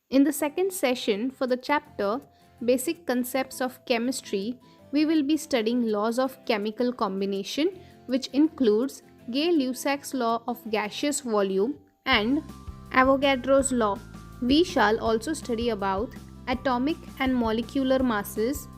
In the second session for the chapter Basic Concepts of Chemistry, we will be studying laws of chemical combination, which includes Gay-Lussac's law of gaseous volume and Avogadro's law. We shall also study about atomic and molecular masses,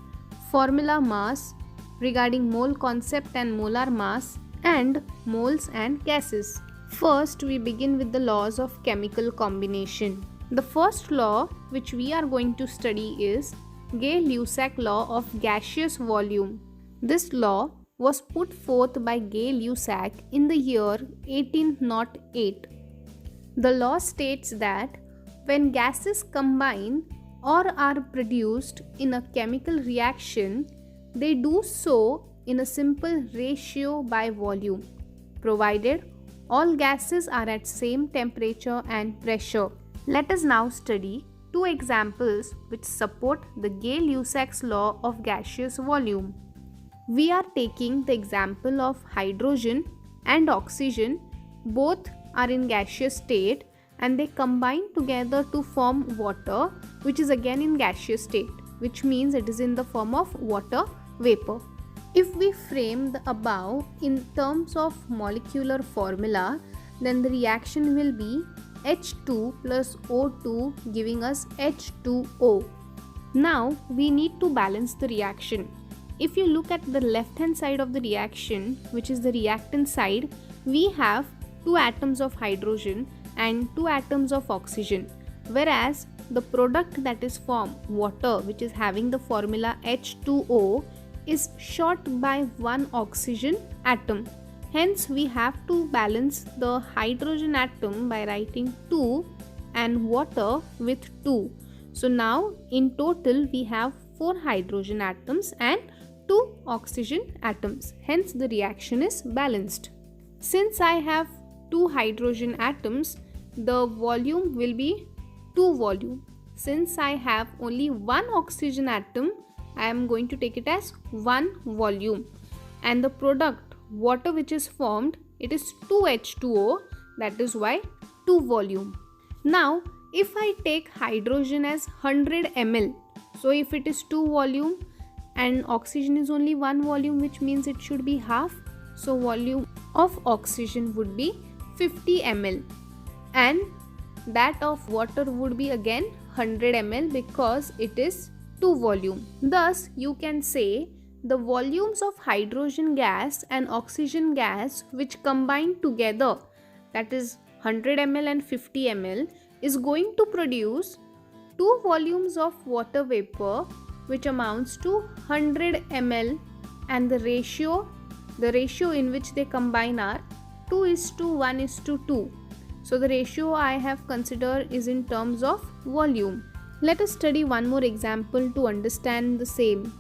formula mass, regarding mole concept and molar mass, and moles and gases. First, we begin with the laws of chemical combination. The first law which we are going to study is Gay-Lussac law of gaseous volume. This law was put forth by Gay-Lussac in the year 1808. The law states that when gases combine or are produced in a chemical reaction, they do so in a simple ratio by volume, provided all gases are at same temperature and pressure. Let us now study two examples which support the Gay-Lussac's law of gaseous volume. We are taking the example of hydrogen and oxygen. Both are in gaseous state and they combine together to form water, which is again in gaseous state, which means it is in the form of water vapor. If we frame the above in terms of molecular formula, then the reaction will be H2 plus O2 giving us H2O. Now we need to balance the reaction. If you look at the left hand side of the reaction, which is the reactant side, we have 2 atoms of hydrogen and 2 atoms of oxygen, whereas the product that is formed, water, which is having the formula H2O, is short by 1 oxygen atom. Hence we have to balance the hydrogen atom by writing 2 and water with 2. So now in total we have 4 hydrogen atoms and 2 oxygen atoms. Hence the reaction is balanced. Since I have 2 hydrogen atoms, the volume will be 2 volume. Since I have only 1 oxygen atom, I am going to take it as 1 volume, and the product water which is formed, it is 2H2O, that is why 2 volume. Now if I take hydrogen as 100 ml, so if it is 2 volume and oxygen is only 1 volume, which means it should be half, so volume of oxygen would be 50 ml and that of water would be again 100 ml because it is 2 volume. Thus you can say the volumes of hydrogen gas and oxygen gas which combine together, that is 100 ml and 50 ml, is going to produce 2 volumes of water vapor which amounts to 100 ml, and the ratio in which they combine are 2:1:2. So the ratio I have considered is in terms of volume. Let us study one more example to understand the same.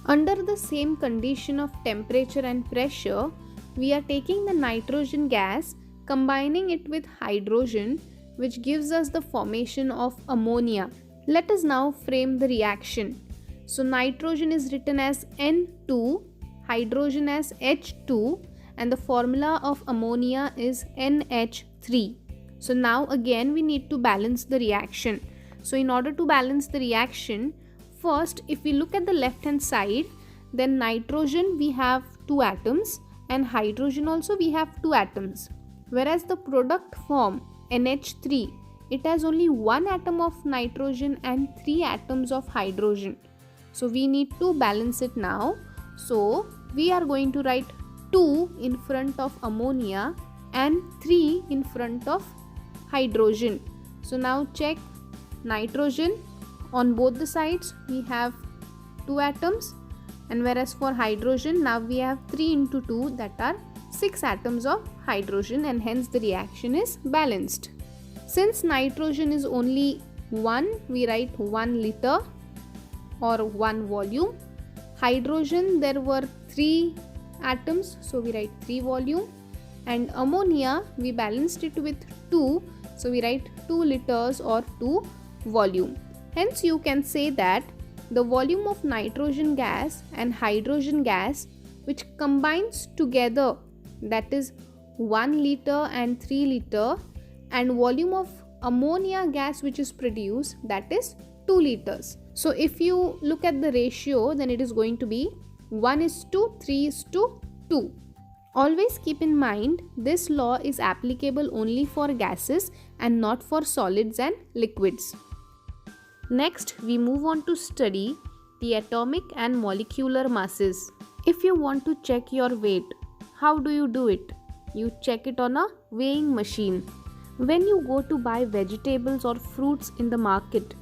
Under the same condition of temperature and pressure, we are taking the nitrogen gas, combining it with hydrogen, which gives us the formation of ammonia. Let us now frame the reaction. So nitrogen is written as N2, hydrogen as H2, and the formula of ammonia is NH3. So now again we need to balance the reaction. So in order to balance the reaction, first if we look at the left hand side, then nitrogen we have 2 atoms and hydrogen also we have 2 atoms, whereas the product form NH3, it has only 1 atom of nitrogen and 3 atoms of hydrogen. So we need to balance it now. So we are going to write 2 in front of ammonia and 3 in front of hydrogen. So now check nitrogen, on both the sides we have 2 atoms, and whereas for hydrogen now we have 3 into 2, that are 6 atoms of hydrogen, and hence the reaction is balanced. Since nitrogen is only 1, we write 1 liter or 1 volume. Hydrogen there were 3 atoms, so we write 3 volume, and ammonia we balanced it with 2, so we write 2 liters or 2 volume. Hence you can say that the volume of nitrogen gas and hydrogen gas which combines together, that is 1 liter and 3 liter, and volume of ammonia gas which is produced, that is 2 liters. So if you look at the ratio, then it is going to be 1:3:2. Always keep in mind this law is applicable only for gases and not for solids and liquids. Next, we move on to study the atomic and molecular masses. If you want to check your weight, how do you do it? You check it on a weighing machine. When you go to buy vegetables or fruits in the market,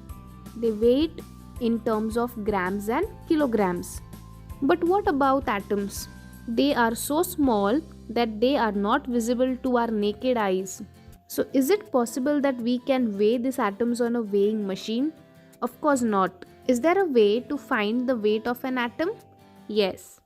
they weigh it in terms of grams and kilograms. But what about atoms? They are so small that they are not visible to our naked eyes. So is it possible that we can weigh these atoms on a weighing machine? Of course not. Is there a way to find the weight of an atom? Yes.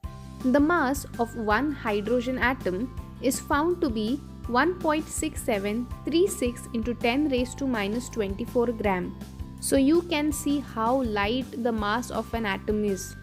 The mass of one hydrogen atom is found to be 1.6736 into 10 raised to minus 24 gram. So you can see how light the mass of an atom is.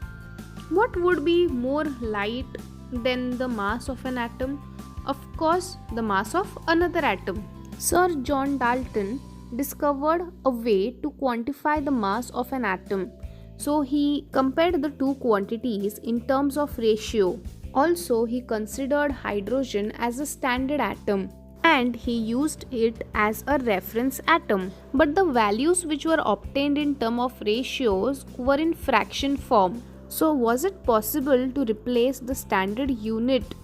What would be more light than the mass of an atom? Of course, the mass of another atom. Sir John Dalton discovered a way to quantify the mass of an atom. So he compared the two quantities in terms of ratio. Also, he considered hydrogen as a standard atom and he used it as a reference atom. But the values which were obtained in terms of ratios were in fraction form. So was it possible to replace the standard unit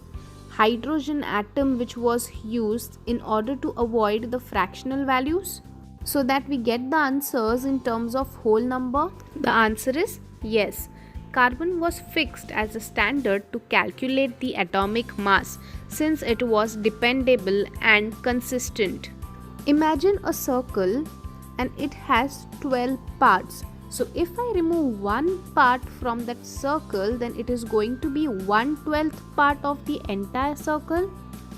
hydrogen atom which was used in order to avoid the fractional values, so that we get the answers in terms of whole number? The answer is yes. Carbon was fixed as a standard to calculate the atomic mass since it was dependable and consistent. Imagine a circle and it has 12 parts. So if I remove one part from that circle, then it is going to be 1/12 part of the entire circle.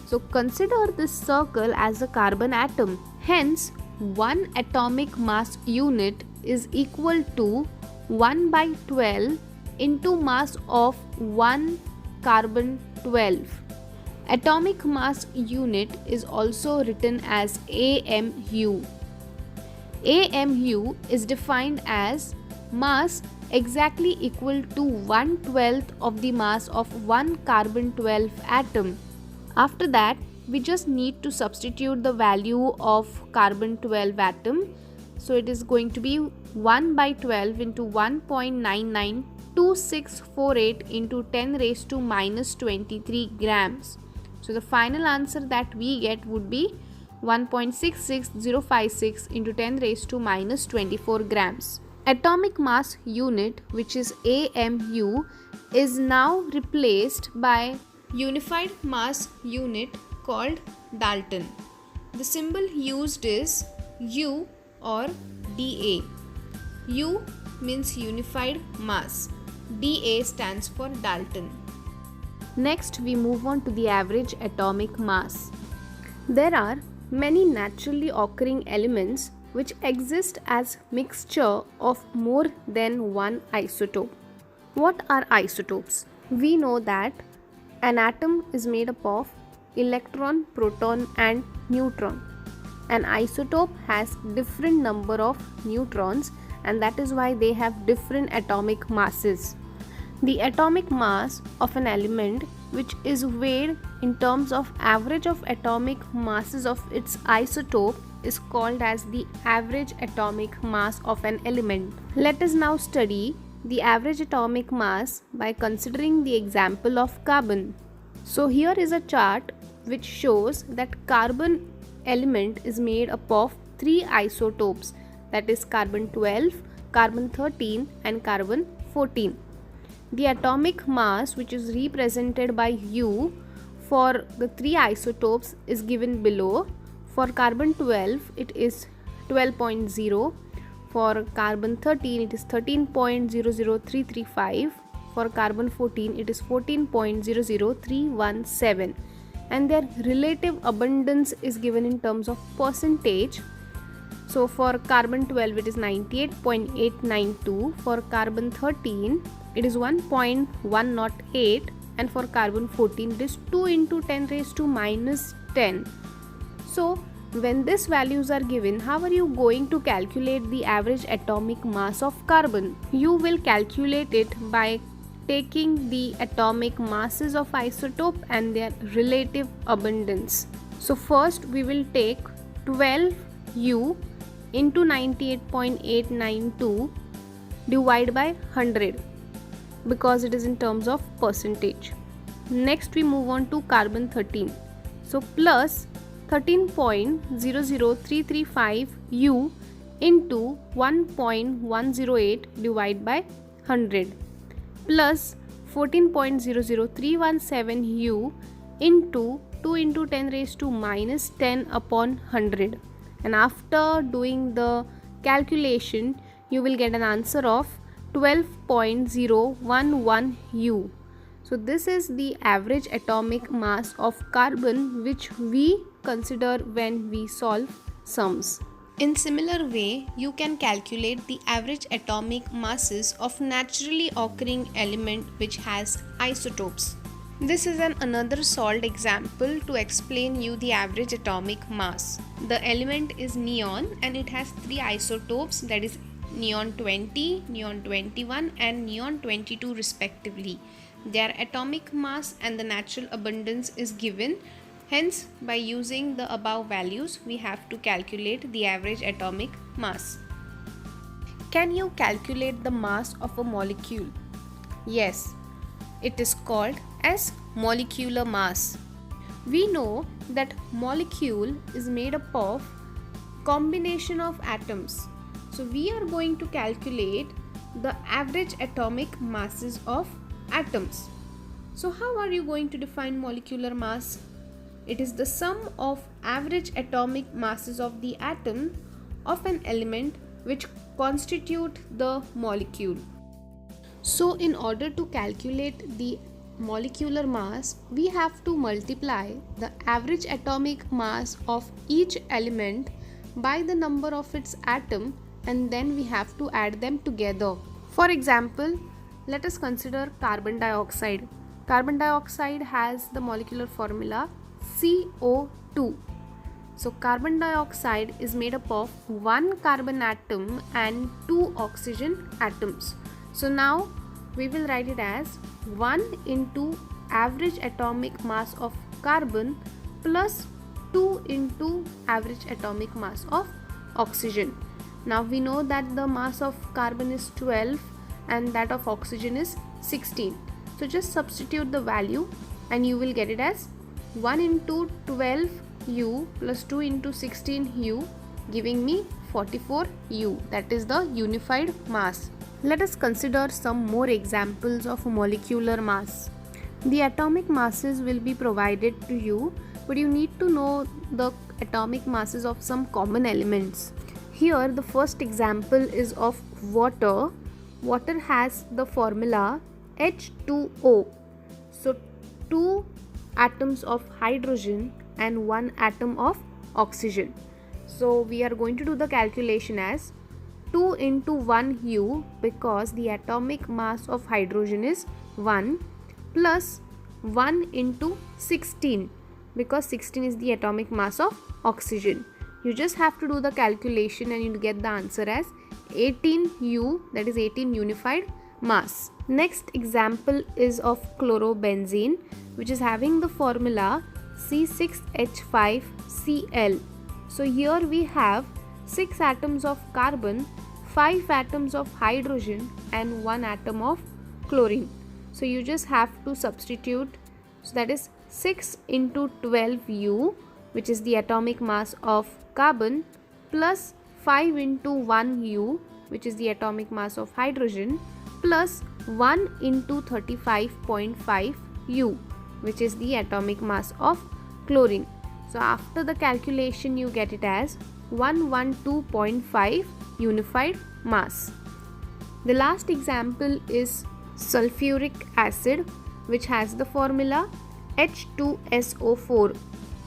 So consider this circle as a carbon atom. Hence, one atomic mass unit is equal to 1/12 into mass of 1 carbon 12. Atomic mass unit is also written as AMU. AMU is defined as mass exactly equal to 1/12 of the mass of 1 carbon 12 atom. After that, we just need to substitute the value of carbon 12 atom. So it is going to be 1/12 into 1.992648 into 10 raised to minus 23 grams. So the final answer that we get would be 1.66056 into 10 raised to minus 24 grams. Atomic mass unit, which is AMU, is now replaced by unified mass unit called Dalton. The symbol used is U or dA. U means unified mass. dA stands for Dalton. Next, we move on to the average atomic mass. There are many naturally occurring elements which exist as mixture of more than one isotope. What are isotopes? We know that an atom is made up of electron, proton and neutron. An isotope has different number of neutrons and that is why they have different atomic masses. The atomic mass of an element which is weighed in terms of average of atomic masses of its isotope is called as the average atomic mass of an element. Let us now study the average atomic mass by considering the example of carbon. So here is a chart which shows that carbon element is made up of 3 isotopes, that is carbon 12, carbon 13 and carbon 14. The atomic mass which is represented by U for the 3 isotopes is given below. For carbon 12 it is 12.0, for carbon 13 it is 13.00335, for carbon 14 it is 14.00317, and their relative abundance is given in terms of percentage. So for carbon 12 it is 98.892, for carbon 13 it is 1.108, and for carbon 14 it is 2 into 10 raised to minus 10. So When these values are given, how are you going to calculate the average atomic mass of carbon? You will calculate it by taking the atomic masses of isotope and their relative abundance. So first we will take 12U into 98.892 divide by 100 because it is in terms of percentage. Next we move on to carbon 13. So plus 13.00335 U into 1.108 divided by 100 plus 14.00317 U into 2 into 10 raised to minus 10 upon 100, and after doing the calculation you will get an answer of 12.011 U. So this is the average atomic mass of carbon which we consider when we solve sums. In similar way, you can calculate the average atomic masses of naturally occurring element which has isotopes. This is another solved example to explain you the average atomic mass. The element is neon and it has three isotopes, that is neon 20, neon 21 and neon 22 respectively. Their atomic mass and the natural abundance is given. Hence, by using the above values, we have to calculate the average atomic mass. Can you calculate the mass of a molecule? Yes, it is called as molecular mass. We know that molecule is made up of combination of atoms. So we are going to calculate the average atomic masses of atoms. So how are you going to define molecular mass? It is the sum of average atomic masses of the atom of an element which constitute the molecule. So in order to calculate the molecular mass, we have to multiply the average atomic mass of each element by the number of its atom, and then we have to add them together. For example, let us consider carbon dioxide. Carbon dioxide has the molecular formula CO2. So carbon dioxide is made up of one carbon atom and two oxygen atoms. So now we will write it as 1 into average atomic mass of carbon plus 2 into average atomic mass of oxygen. Now we know that the mass of carbon is 12 and that of oxygen is 16. So just substitute the value and you will get it as 1 into 12U plus 2 into 16U, giving me 44U, that is the unified mass. Let us consider some more examples of molecular mass. The atomic masses will be provided to you, but you need to know the atomic masses of some common elements. Here the first example is of water. Water has the formula H2O. So 2 atoms of hydrogen and 1 atom of oxygen. So we are going to do the calculation as 2 into 1U because the atomic mass of hydrogen is 1 plus 1 into 16 because 16 is the atomic mass of oxygen. You just have to do the calculation and you get the answer as 18U, that is 18 unified mass. Next example is of chlorobenzene, which is having the formula C6H5Cl. So here we have 6 atoms of carbon, 5 atoms of hydrogen and 1 atom of chlorine. So you just have to substitute. So that is 6 into 12U, which is the atomic mass of carbon, plus 5 into 1U, which is the atomic mass of hydrogen, plus 1 into 35.5U, which is the atomic mass of chlorine. So after the calculation you get it as 112.5 unified mass. The last example is sulfuric acid, which has the formula H2SO4.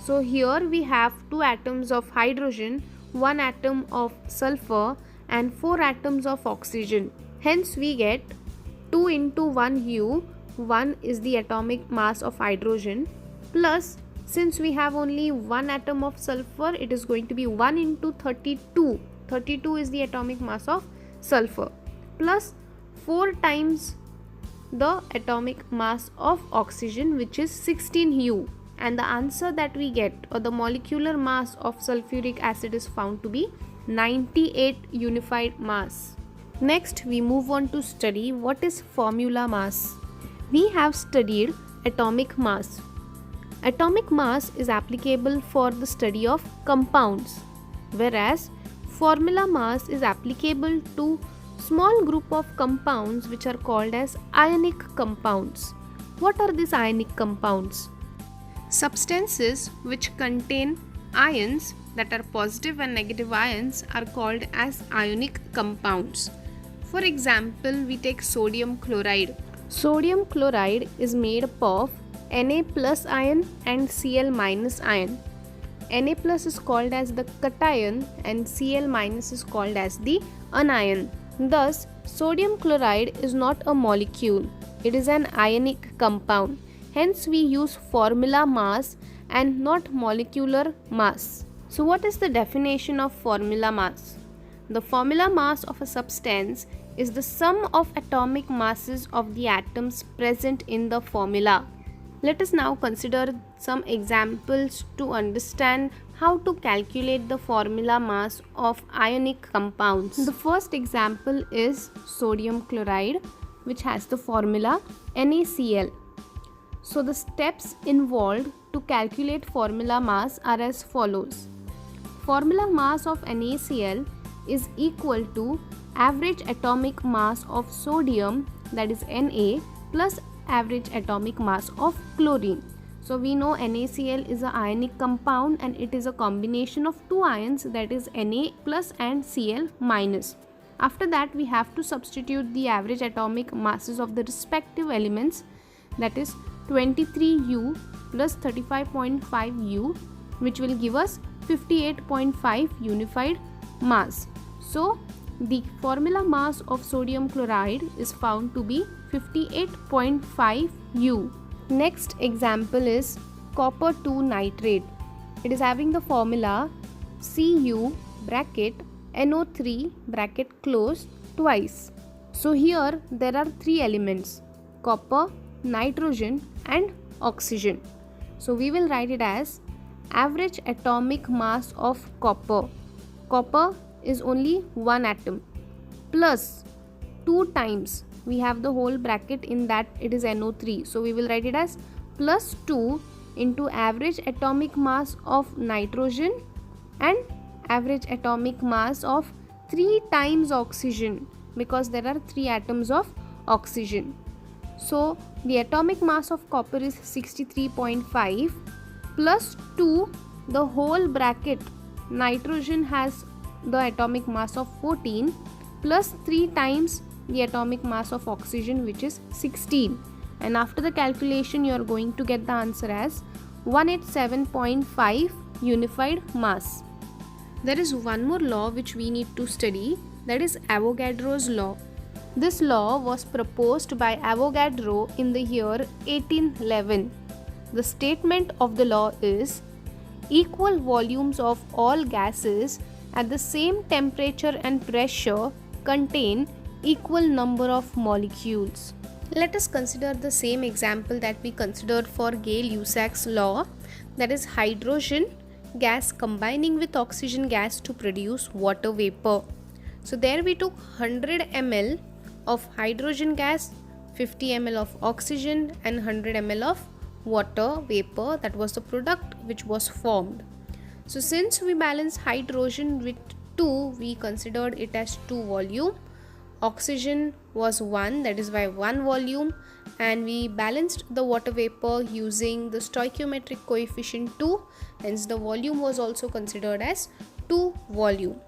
So here we have 2 atoms of hydrogen, 1 atom of sulfur and 4 atoms of oxygen. Hence we get 2 into 1U, 1 is the atomic mass of hydrogen, plus Since we have only one atom of sulfur, it is going to be 1 into 32. 32 is the atomic mass of sulfur, plus 4 times the atomic mass of oxygen, which is 16U. And the answer that we get, or the molecular mass of sulfuric acid, is found to be 98 unified mass. Next, we move on to study what is formula mass. We have studied atomic mass. Atomic mass is applicable for the study of compounds, whereas formula mass is applicable to small group of compounds which are called as ionic compounds. What are these ionic compounds? Substances which contain ions, that are positive and negative ions, are called as ionic compounds. For example, we take sodium chloride. Sodium chloride is made up of Na plus ion and Cl minus ion. Na plus is called as the cation and Cl minus is called as the anion. Thus, sodium chloride is not a molecule, it is an ionic compound. Hence, we use formula mass and not molecular mass. So, what is the definition of formula mass? The formula mass of a substance is the sum of atomic masses of the atoms present in the formula. Let us now consider some examples to understand how to calculate the formula mass of ionic compounds. The first example is sodium chloride, which has the formula NaCl. So the steps involved to calculate formula mass are as follows. Formula mass of NaCl is equal to average atomic mass of sodium, that is Na, plus average atomic mass of chlorine. So we know NaCl is an ionic compound and it is a combination of two ions, that is Na plus and Cl minus. After that, we have to substitute the average atomic masses of the respective elements, that is 23U plus 35.5U, which will give us 58.5 unified mass. So the formula mass of sodium chloride is found to be 58.5 U. Next example is copper 2 nitrate. It is having the formula Cu bracket NO3 bracket close twice. So here there are three elements: copper, nitrogen and oxygen. So we will write it as average atomic mass of copper. Copper is only one atom, plus 2 times, we have the whole bracket in that it is NO3. So we will write it as plus 2 into average atomic mass of nitrogen and average atomic mass of 3 times oxygen, because there are 3 atoms of oxygen. So the atomic mass of copper is 63.5 plus 2, the whole bracket. Nitrogen has the atomic mass of 14 plus 3 times the atomic mass of oxygen, which is 16. And after the calculation, you are going to get the answer as 187.5 unified mass. There is one more law which we need to study, that is Avogadro's law. This law was proposed by Avogadro in the year 1811. The statement of the law is equal volumes of all gases at the same temperature and pressure contain equal number of molecules. Let us consider the same example that we considered for Gay-Lussac's law, that is hydrogen gas combining with oxygen gas to produce water vapor. So there we took 100 ml of hydrogen gas, 50 ml of oxygen and 100 ml of water vapor. That was the product which was formed. So since we balance hydrogen with 2, we considered it as 2 volume. Oxygen was 1, that is why 1 volume, and we balanced the water vapor using the stoichiometric coefficient 2, hence the volume was also considered as 2 volume.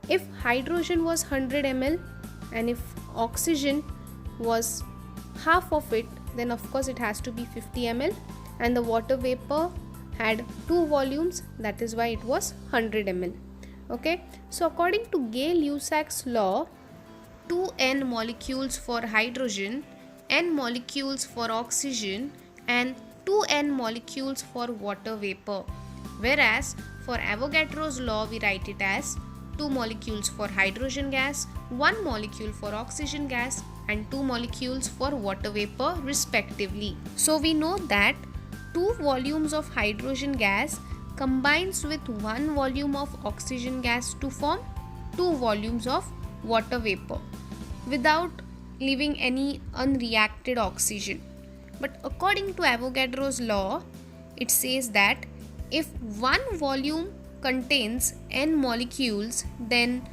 If hydrogen was 100 ml and if oxygen was half of it, then of course it has to be 50 ml, and the water vapor had 2 volumes, that is why it was 100 ml. Okay, so according to Gay-Lussac's law, 2n molecules for hydrogen, n molecules for oxygen and 2n molecules for water vapor, whereas for Avogadro's law we write it as 2 molecules for hydrogen gas, 1 molecule for oxygen gas and 2 molecules for water vapor respectively. So we know that 2 volumes of hydrogen gas combines with 1 volume of oxygen gas to form 2 volumes of water vapor without leaving any unreacted oxygen. But according to Avogadro's law, it says that if one volume contains n molecules, then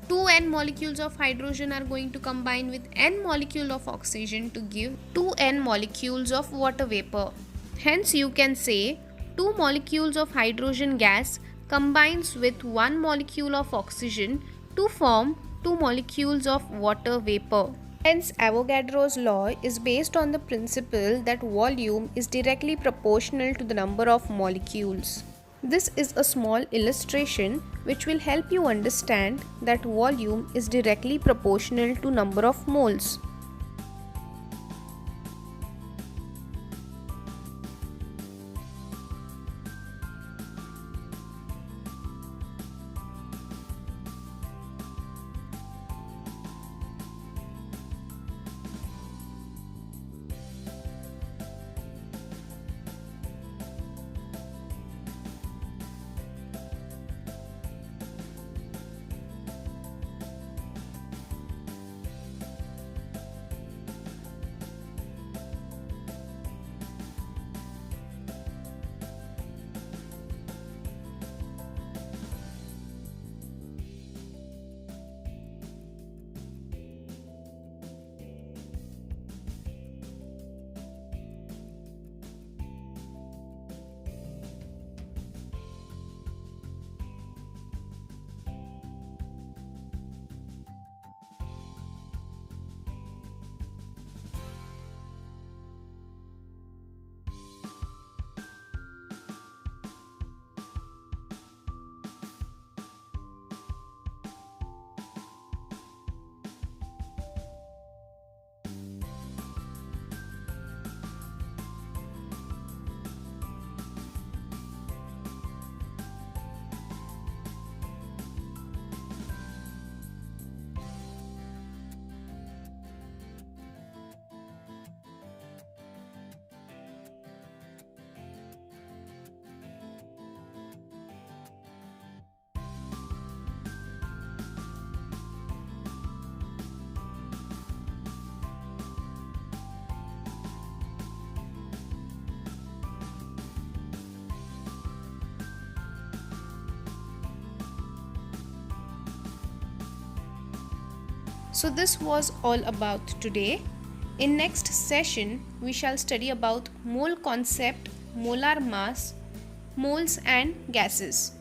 2n molecules of hydrogen are going to combine with n molecule of oxygen to give 2n molecules of water vapor. Hence you can say 2 molecules of hydrogen gas combines with 1 molecule of oxygen to form 2 molecules of water vapor. Hence, Avogadro's law is based on the principle that volume is directly proportional to the number of molecules. This is a small illustration which will help you understand that volume is directly proportional to number of moles. So this was all about today. In next session, we shall study about mole concept, molar mass, moles and gases.